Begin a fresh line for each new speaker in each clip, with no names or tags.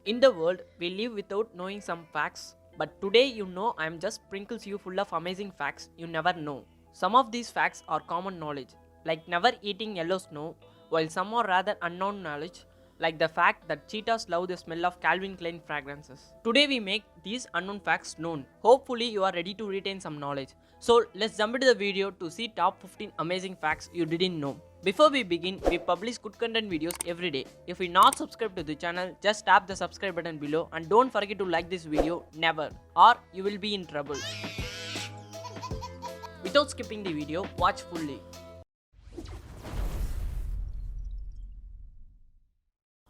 In the world, we live without knowing some facts, but today you know I am just sprinkles you full of amazing facts you never know. Some of these facts are common knowledge, like never eating yellow snow, while some are rather unknown knowledge, like the fact that cheetahs love the smell of Calvin Klein fragrances. Today we make these unknown facts known. Hopefully you are ready to retain some knowledge. So let's jump into the video to see top 15 amazing facts you didn't know. Before we begin, we publish good content videos every day. If you're not subscribed to the channel, just tap the subscribe button below and don't forget to like this video never or you will be in trouble. Without skipping the video, watch fully.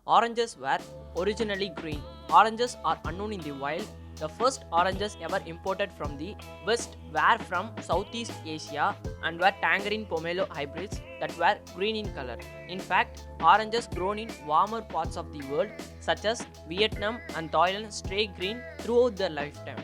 Oranges were originally green. Oranges are unknown in the wild. The first oranges ever imported from the West were from Southeast Asia and were tangerine pomelo hybrids that were green in color. In fact, oranges grown in warmer parts of the world such as Vietnam and Thailand stay green throughout their lifetime.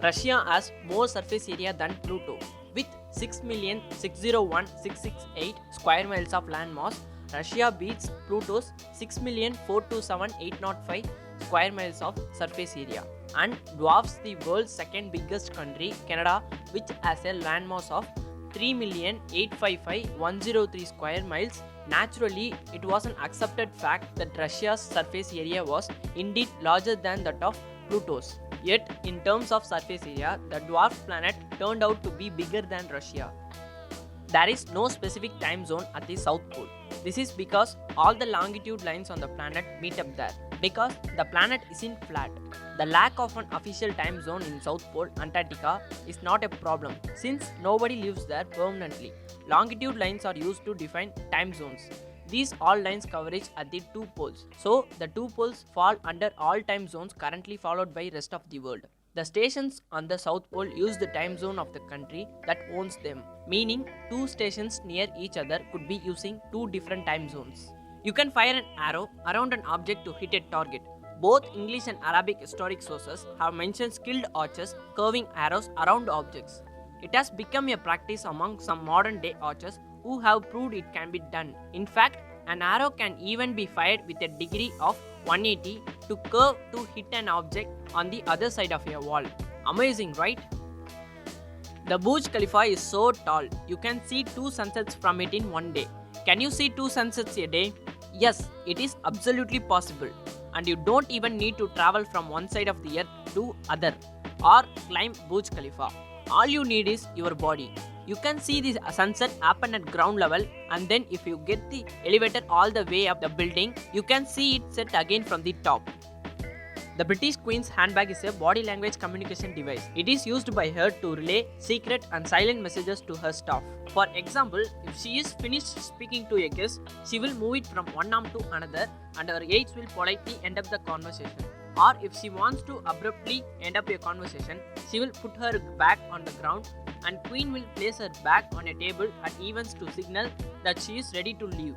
Russia has more surface area than Pluto. With 6,601,668 square miles of landmass, Russia beats Pluto's 6,427,805 square miles of surface area and dwarfs the world's second biggest country, Canada, which has a landmass of 3,855,103 square miles. Naturally, it was an accepted fact that Russia's surface area was indeed larger than that of Pluto's. Yet, in terms of surface area, the dwarf planet turned out to be bigger than Russia. There is no specific time zone at the South Pole. This is because all the longitude lines on the planet meet up there. Because the planet isn't flat, the lack of an official time zone in South Pole, Antarctica, is not a problem since nobody lives there permanently. Longitude lines are used to define time zones. These all lines coverage at the two poles. So the two poles fall under all time zones currently followed by rest of the world. The stations on the South Pole use the time zone of the country that owns them, meaning two stations near each other could be using two different time zones. You can fire an arrow around an object to hit a target. Both English and Arabic historic sources have mentioned skilled archers curving arrows around objects. It has become a practice among some modern day archers who have proved it can be done. In fact, an arrow can even be fired with a degree of 180 to curve to hit an object on the other side of a wall. Amazing, right? The Burj Khalifa is so tall, you can see two sunsets from it in one day. Can you see two sunsets a day? Yes, it is absolutely possible. And you don't even need to travel from one side of the earth to other or climb Burj Khalifa. All you need is your body. You can see the sunset happen at ground level, and then if you get the elevator all the way up the building, you can see it set again from the top. The British Queen's handbag is a body language communication device. It is used by her to relay secret and silent messages to her staff. For example, if she is finished speaking to a guest, she will move it from one arm to another and her aides will politely end up the conversation. Or if she wants to abruptly end up a conversation, she will put her back on the ground and Queen will place her back on a table at events to signal that she is ready to leave.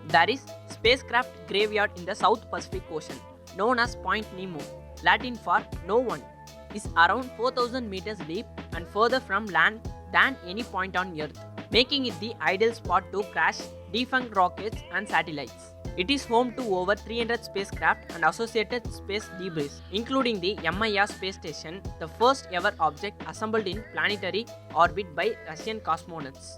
There is spacecraft graveyard in the South Pacific Ocean, known as Point Nemo, Latin for no one, is around 4,000 meters deep and further from land than any point on Earth, making it the ideal spot to crash defunct rockets and satellites. It is home to over 300 spacecraft and associated space debris, including the Maya space station, the first ever object assembled in planetary orbit by Russian cosmonauts.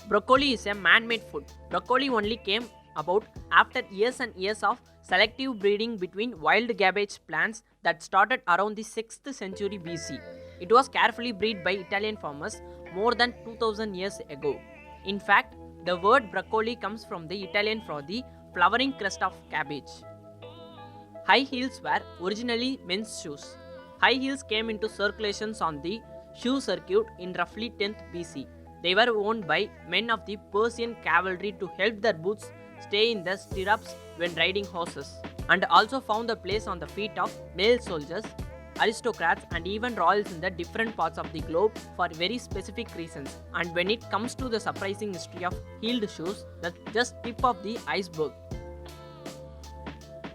Broccoli is a man-made food. Broccoli only came about after years and years of selective breeding between wild cabbage plants that started around the 6th century BC. It was carefully bred by Italian farmers more than 2000 years ago. In fact, the word broccoli comes from the Italian for the flowering crest of cabbage. High heels were originally men's shoes. High heels came into circulation on the shoe circuit in roughly 10th BC. They were worn by men of the Persian cavalry to help their boots stay in the stirrups when riding horses, and also found a place on the feet of male soldiers, aristocrats, and even royals in the different parts of the globe for very specific reasons. And when it comes to the surprising history of heeled shoes, that's just tip of the iceberg.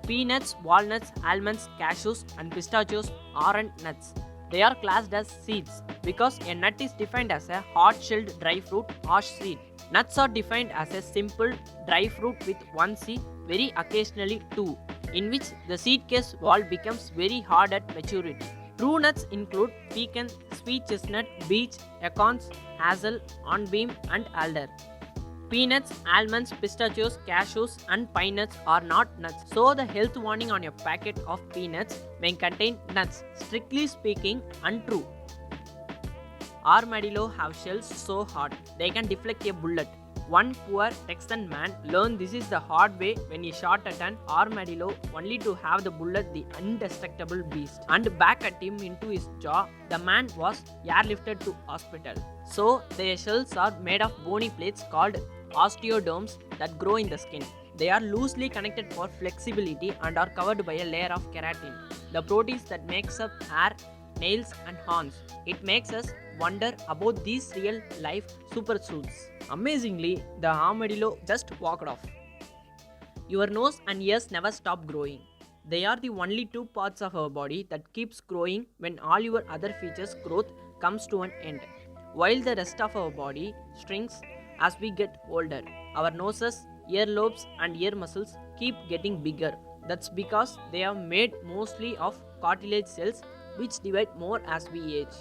Peanuts, walnuts, almonds, cashews, and pistachios aren't nuts. They are classed as seeds because a nut is defined as a hard-shelled dry fruit or seed. Nuts are defined as a simple dry fruit with one seed very occasionally too, in which the seed case wall becomes very hard at maturity. True nuts include pecan, sweet chestnut, beech, acorns, hazel, hornbeam, and alder. Peanuts, almonds, pistachios, cashews, and pine nuts are not nuts. So the health warning on your packet of peanuts may contain nuts. Strictly speaking, untrue. Armadillo have shells so hard they can deflect a bullet. One poor Texan man learned this is the hard way when he shot at an armadillo only to have the bullet the indestructible beast and back at him into his jaw. The man was airlifted to hospital. So their shells are made of bony plates called osteoderms that grow in the skin. They are loosely connected for flexibility and are covered by a layer of keratin, the proteins that makes up hair, nails and horns. It makes us wonder about these real life super suits. Amazingly, the armadillo just walked off. Your nose and ears never stop growing. They are the only two parts of our body that keeps growing when all your other features growth comes to an end. While the rest of our body shrinks as we get older, our noses, earlobes and ear muscles keep getting bigger. That's because they are made mostly of cartilage cells which divide more as we age.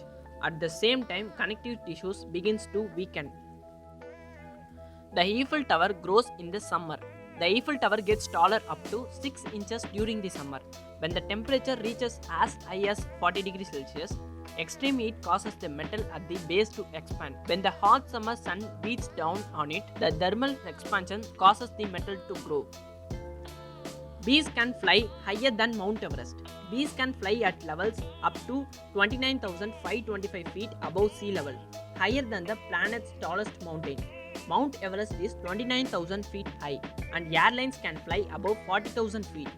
At the same time, connective tissues begins to weaken. The Eiffel Tower grows in the summer. The Eiffel Tower gets taller up to 6 inches during the summer. When the temperature reaches as high as 40 degrees Celsius, extreme heat causes the metal at the base to expand. When the hot summer sun beats down on it, the thermal expansion causes the metal to grow. Bees can fly higher than Mount Everest. Bees can fly at levels up to 29,525 feet above sea level, higher than the planet's tallest mountain. Mount Everest is 29,000 feet high, and airlines can fly above 40,000 feet,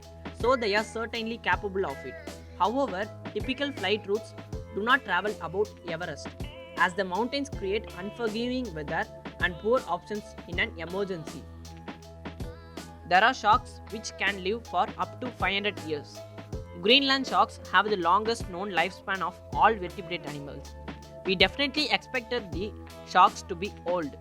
so they are certainly capable of it. However, typical flight routes do not travel above Everest, as the mountains create unforgiving weather and poor options in an emergency. There are sharks which can live for up to 500 years. Greenland sharks have the longest known lifespan of all vertebrate animals. We definitely expected the sharks to be old,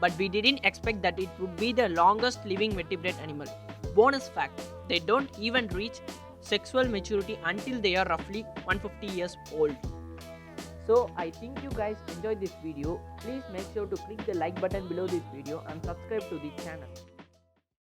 but we didn't expect that it would be the longest living vertebrate animal. Bonus fact, they don't even reach sexual maturity until they are roughly 150 years old. So I think you guys enjoyed this video. Please make sure to click the like button below this video and subscribe to the channel.